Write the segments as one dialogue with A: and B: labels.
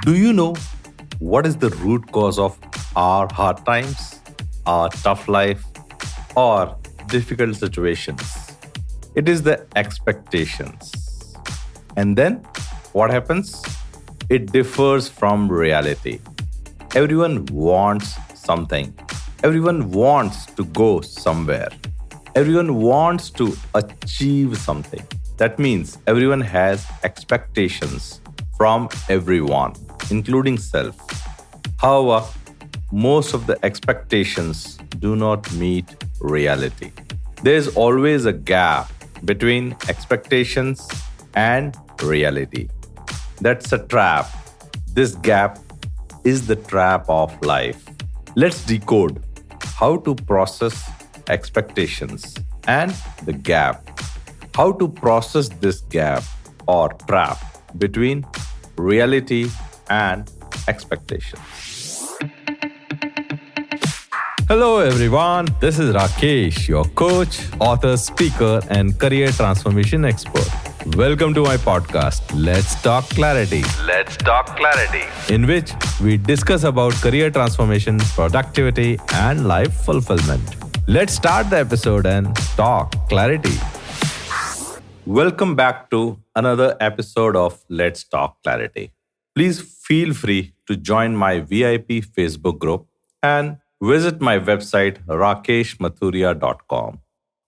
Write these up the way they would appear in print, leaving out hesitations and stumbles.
A: Do you know what is the root cause of our hard times, our tough life, or difficult situations? It is the expectations. And then what happens? It differs from reality. Everyone wants something. Everyone wants to go somewhere. Everyone wants to achieve something. That means everyone has expectations from everyone, including self. However, most of the expectations do not meet reality. There is always a gap between expectations and reality. That's a trap. This gap is the trap of life. Let's decode how to process expectations and the gap. How to process this gap or trap between reality and expectations. Hello everyone, this is Rakesh, your coach, author, speaker, and career transformation expert. Welcome to my podcast, Let's Talk Clarity.
B: Let's Talk Clarity,
A: in which we discuss about career transformation, productivity, and life fulfillment. Let's start the episode and talk clarity. Welcome back to another episode of Let's Talk Clarity. Please feel free to join my VIP Facebook group and visit my website rakeshmathuria.com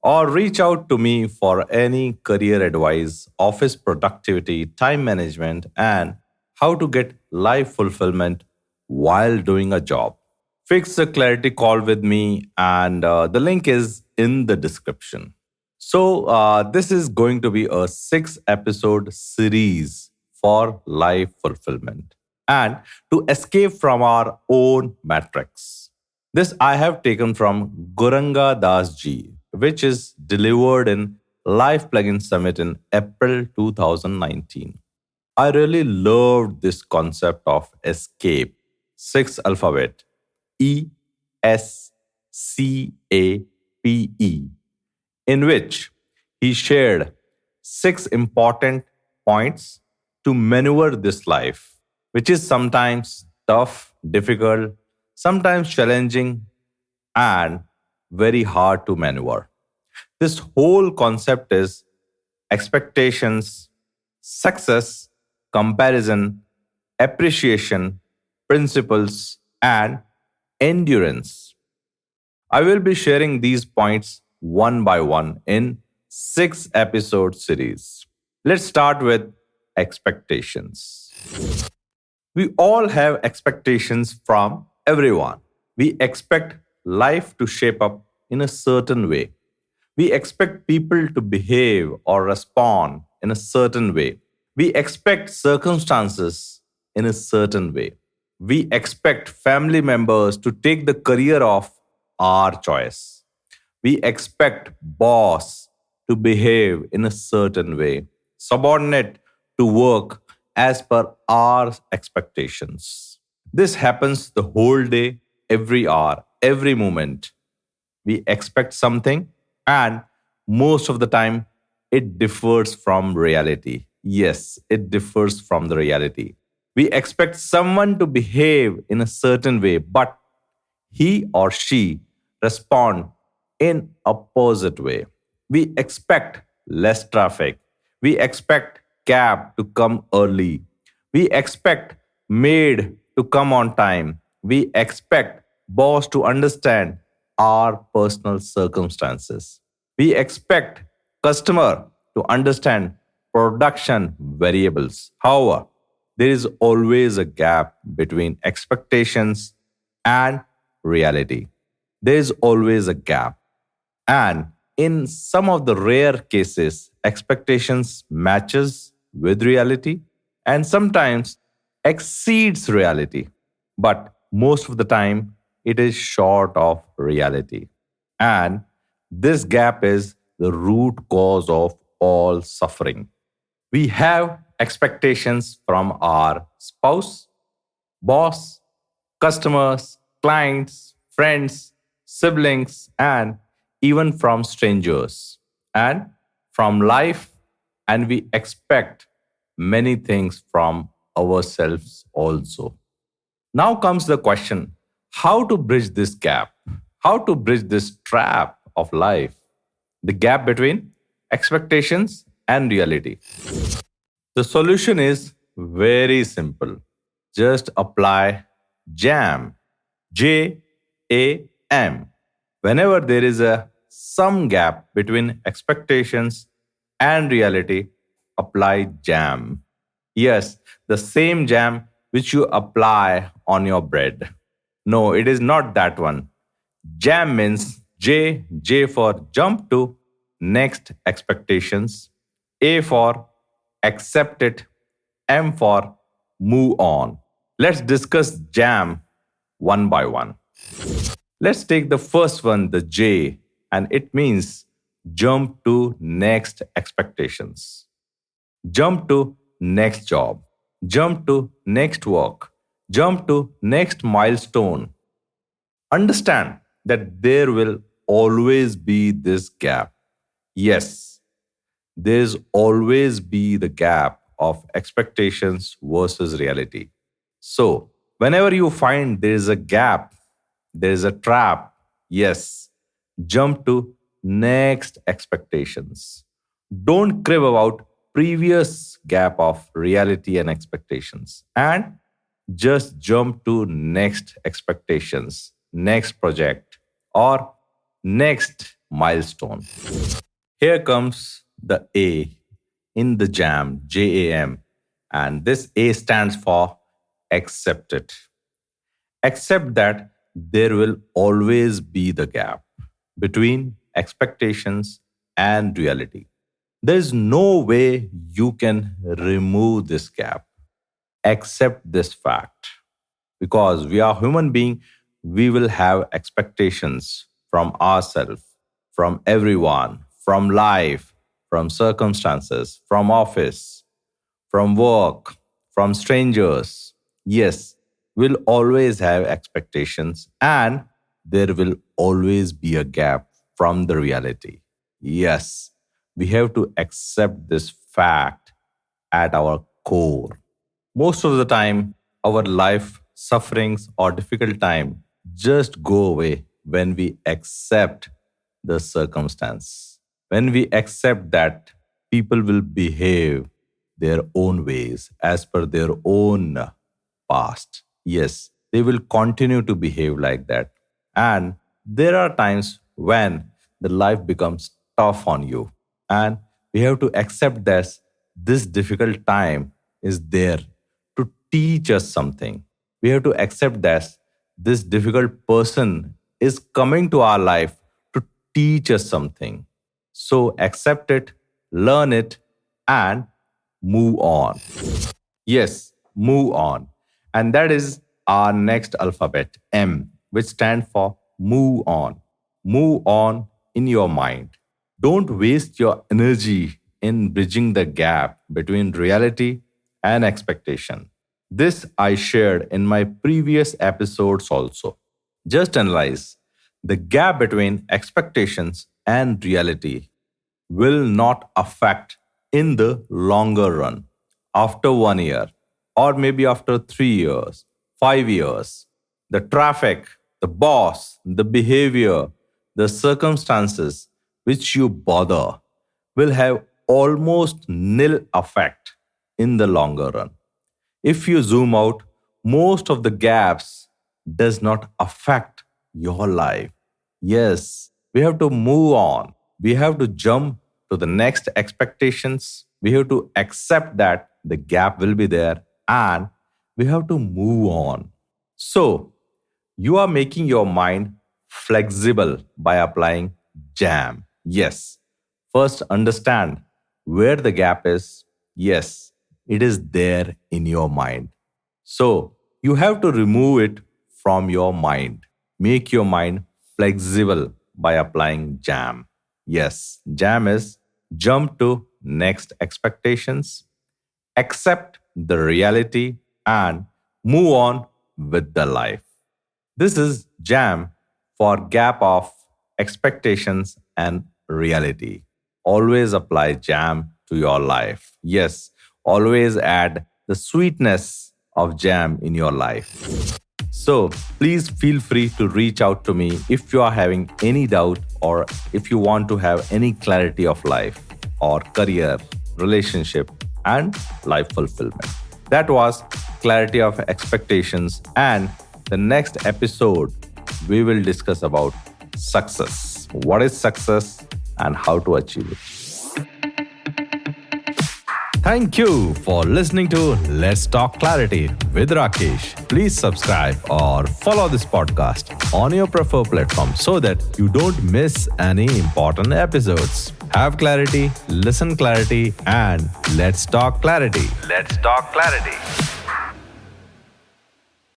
A: or reach out to me for any career advice, office productivity, time management, and how to get life fulfillment while doing a job. Fix a clarity call with me, and the link is in the description. So, this is going to be a 6-episode series for life fulfillment and to escape from our own matrix. This I have taken from Gauranga Das ji, which is delivered in Life Plugin Summit in April 2019. I really loved this concept of escape, 6 alphabet, ESCAPE, in which he shared 6 important points to maneuver this life, which is sometimes tough, difficult, sometimes challenging, and very hard to maneuver. This whole concept is expectations, success, comparison, appreciation, principles, and endurance. I will be sharing these points one by one in 6-episode series. Let's start with expectations. We all have expectations from everyone. We expect life to shape up in a certain way. We expect people to behave or respond in a certain way. We expect circumstances in a certain way. We expect family members to take the career of our choice. We expect boss to behave in a certain way, subordinate to work as per our expectations. This happens the whole day, every hour, every moment. We expect something, and most of the time, it differs from reality. Yes, it differs from the reality. We expect someone to behave in a certain way, but he or she respond in opposite way. We expect less traffic. We expect cab to come early. We expect maid to come on time. We expect boss to understand our personal circumstances. We expect customer to understand production variables. However, there is always a gap between expectations and reality. There is always a gap. And in some of the rare cases, expectations matches with reality and sometimes exceeds reality. But most of the time, it is short of reality. And this gap is the root cause of all suffering. We have expectations from our spouse, boss, customers, clients, friends, siblings, and even from strangers and from life. And we expect many things from ourselves also. Now comes the question, how to bridge this gap? How to bridge this trap of life? The gap between expectations and reality. The solution is very simple. Just apply JAM. JAM. Whenever there is a some gap between expectations and reality, apply jam. Yes, the same jam which you apply on your bread. No, it is not that one. Jam means J for jump to next expectations, A for accept it, M for move on. Let's discuss jam one by one. Let's take the first one, the J, and it means jump to next expectations. Jump to next job. Jump to next work. Jump to next milestone. Understand that there will always be this gap. Yes, there's always be the gap of expectations versus reality. So, whenever you find there is a gap, there is a trap, yes, jump to next expectations. Don't crib about previous gap of reality and expectations and just jump to next expectations, next project, or next milestone. Here comes the A in the JAM, JAM, and this A stands for accept it. Accept that there will always be the gap between expectations and reality. There is no way you can remove this gap. Accept this fact. Because we are human beings, we will have expectations from ourselves, from everyone, from life, from circumstances, from office, from work, from strangers. Yes, we'll always have expectations and there will always be a gap from the reality. Yes, we have to accept this fact at our core. Most of the time, our life sufferings or difficult time just go away when we accept the circumstance. When we accept that people will behave their own ways as per their own past. Yes, they will continue to behave like that. And there are times when the life becomes tough on you. And we have to accept that this difficult time is there to teach us something. We have to accept that this difficult person is coming to our life to teach us something. So accept it, learn it, and move on. Yes, move on. And that is our next alphabet, M, which stands for move on. Move on in your mind. Don't waste your energy in bridging the gap between reality and expectation. This I shared in my previous episodes also. Just analyze the gap between expectations and reality will not affect in the longer run after 1 year or maybe after 3 years, 5 years. The traffic, the boss, the behavior, the circumstances which you bother will have almost nil effect in the longer run. If you zoom out, most of the gaps does not affect your life. Yes, we have to move on. We have to jump to the next expectations. We have to accept that the gap will be there and we have to move on. So, you are making your mind flexible by applying JAM. Yes. First, understand where the gap is. Yes, it is there in your mind. So, you have to remove it from your mind. Make your mind flexible by applying JAM. Yes, JAM is jump to next expectations, accept the reality, and move on with the life. This is JAM for gap of expectations and reality. Always apply JAM to your life. Yes, always add the sweetness of jam in your life. So please feel free to reach out to me if you are having any doubt or if you want to have any clarity of life or career, relationship, and life fulfillment. That was clarity of expectations. And the next episode, we will discuss about success. What is success and how to achieve it? Thank you for listening to Let's Talk Clarity with Rakesh. Please subscribe or follow this podcast on your preferred platform so that you don't miss any important episodes. Have clarity, listen clarity, and let's talk clarity. Let's talk clarity.